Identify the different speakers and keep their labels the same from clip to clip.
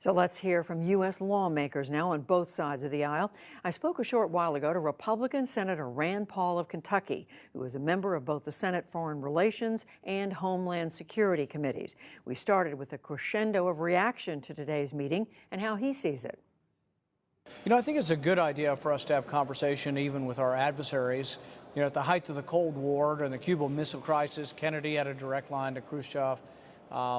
Speaker 1: So let's hear from U.S. lawmakers now on both sides of the aisle. I spoke a short while ago to Republican Senator Rand Paul of Kentucky, who is a member of both the Senate Foreign Relations and Homeland Security committees. We started with a crescendo of reaction to today's meeting and how he sees it.
Speaker 2: I think it's a good idea for us to have conversation even with our adversaries. At the height of the Cold War and the Cuban Missile Crisis, Kennedy had a direct line to Khrushchev.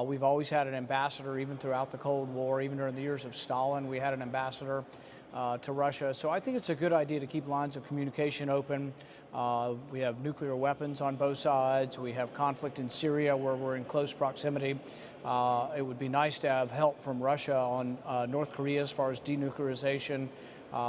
Speaker 2: We've always had an ambassador, even throughout the Cold War, even during the years of Stalin, we had an ambassador to Russia. So I think it's a good idea to keep lines of communication open. We have nuclear weapons on both sides. We have conflict in Syria where we're in close proximity. It would be nice to have help from Russia on North Korea as far as denuclearization.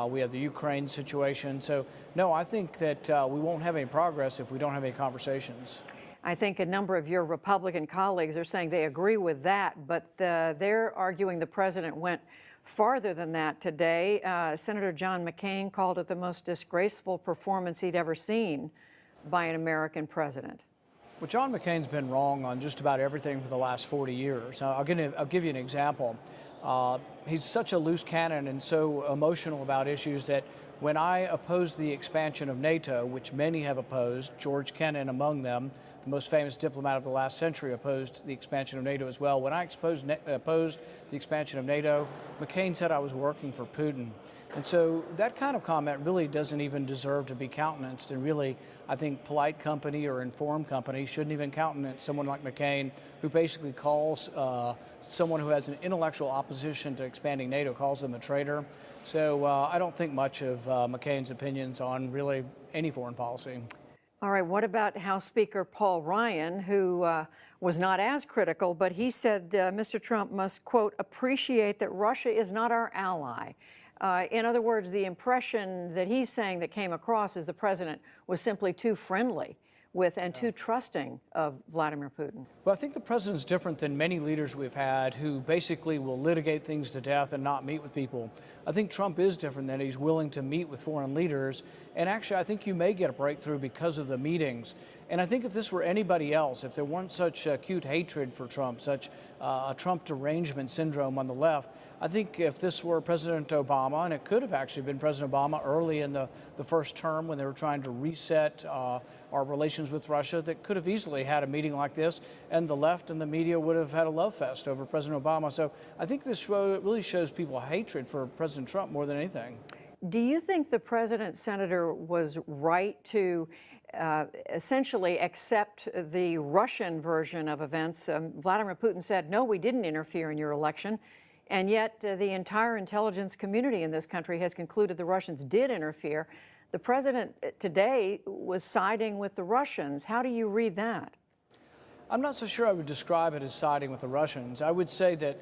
Speaker 2: We have the Ukraine situation. So, no, I think that we won't have any progress if we don't have any conversations.
Speaker 1: I think a number of your Republican colleagues are saying they agree with that, but they're arguing the president went farther than that today. Senator John McCain called it the most disgraceful performance he'd ever seen by an American president.
Speaker 2: Well, John McCain's been wrong on just about everything for the last 40 years. I'll give you an example. He's such a loose cannon and so emotional about issues that when I opposed the expansion of NATO, which many have opposed, George Kennan among them, the most famous diplomat of the last century, opposed the expansion of NATO as well. When I opposed the expansion of NATO, McCain said I was working for Putin. And so that kind of comment really doesn't even deserve to be countenanced. And really, I think polite company or informed company shouldn't even countenance someone like McCain, who basically calls someone who has an intellectual opposition to expanding NATO, calls them a traitor. So I don't think much of McCain's opinions on really any foreign policy.
Speaker 1: All right, what about House Speaker Paul Ryan, who was not as critical, but he said Mr. Trump must, quote, appreciate that Russia is not our ally. In other words, the impression that he's saying that came across is the president was simply too friendly with and too trusting of Vladimir Putin.
Speaker 2: Well, I think the president's different than many leaders we've had who basically will litigate things to death and not meet with people. I think Trump is different, that he's willing to meet with foreign leaders. And actually, I think you may get a breakthrough because of the meetings. And I think if this were anybody else, if there weren't such acute hatred for Trump, such a Trump derangement syndrome on the left, I think if this were President Obama, and it could have actually been President Obama early in the first term when they were trying to reset our relations with Russia, that could have easily had a meeting like this, and the left and the media would have had a love fest over President Obama. So I think this really shows people hatred for President Trump more than anything.
Speaker 1: Do you think the president, Senator, was right to essentially accept the Russian version of events? Vladimir Putin said, no, we didn't interfere in your election. And yet the entire intelligence community in this country has concluded the Russians did interfere. The president today was siding with the Russians. How do you read that?
Speaker 2: I'm not so sure I would describe it as siding with the Russians. I would say that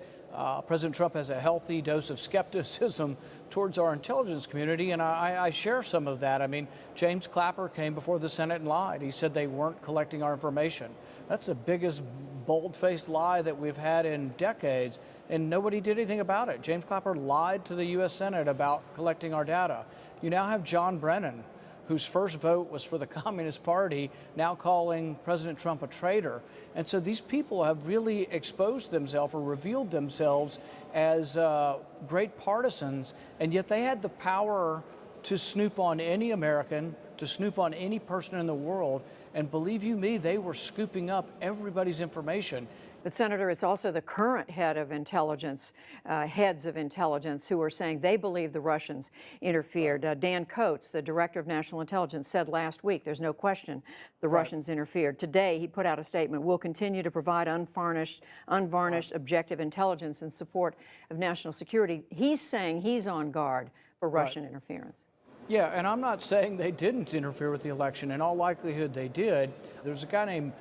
Speaker 2: President Trump has a healthy dose of skepticism towards our intelligence community, and I share some of that. I mean, James Clapper came before the Senate and lied. He said they weren't collecting our information. That's the biggest bold-faced lie that we've had in decades, and nobody did anything about it. James Clapper lied to the U.S. Senate about collecting our data. You now have John Brennan, whose first vote was for the Communist Party, now calling President Trump a traitor. And so these people have really exposed themselves or revealed themselves as great partisans, and yet they had the power to snoop on any American, to snoop on any person in the world, and believe you me, they were scooping up everybody's information.
Speaker 1: But, Senator, it's also the current head of intelligence, heads of intelligence, who are saying they believe the Russians interfered. Dan Coates, the director of national intelligence, said last week there's no question the Russians interfered. Today, he put out a statement, we'll continue to provide unvarnished, objective intelligence in support of national security. He's saying he's on guard for Russian interference.
Speaker 2: Yeah, and I'm not saying they didn't interfere with the election. In all likelihood, they did. There's a guy named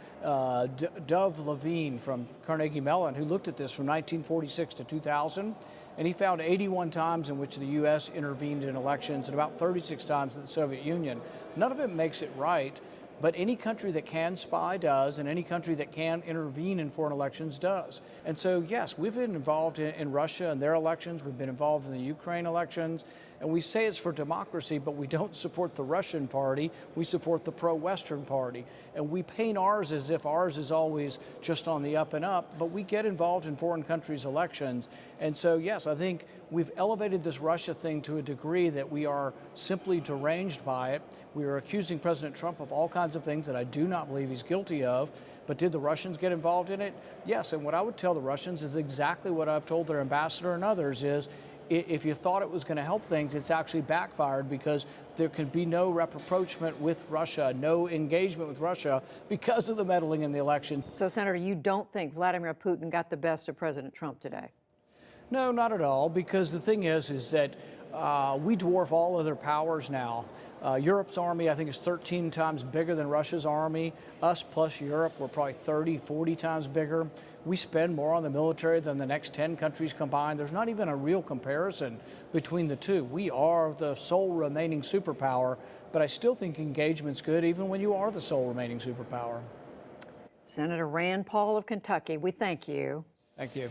Speaker 2: Dov Levine from Carnegie Mellon who looked at this from 1946 to 2000, and he found 81 times in which the U.S. intervened in elections and about 36 times in the Soviet Union. None of it makes it right, but any country that can spy does, and any country that can intervene in foreign elections does. And so, yes, we've been involved in Russia and their elections. We've been involved in the Ukraine elections. and we say it's for democracy, but we don't support the Russian party. We support the pro-Western party. And we paint ours as if ours is always just on the up and up, but we get involved in foreign countries' elections. And so, yes, I think we've elevated this Russia thing to a degree that we are simply deranged by it. We are accusing President Trump of all kinds of things that I do not believe he's guilty of. But did the Russians get involved in it? Yes, and what I would tell the Russians is exactly what I've told their ambassador and others is, if you thought it was going to help things, it's actually backfired, because there can be no rapprochement with Russia, no engagement with Russia because of the meddling in the election.
Speaker 1: So, Senator, you don't think Vladimir Putin got the best of President Trump today?
Speaker 2: No, not at all, because the thing is that we dwarf all other powers now. Europe's army, I think, is 13 times bigger than Russia's army. Us plus Europe, we're probably 30, 40 times bigger. We spend more on the military than the next 10 countries combined. There's not even a real comparison between the two. We are the sole remaining superpower, but I still think engagement's good even when you are the sole remaining superpower.
Speaker 1: Senator Rand Paul of Kentucky, we thank you.
Speaker 2: Thank you.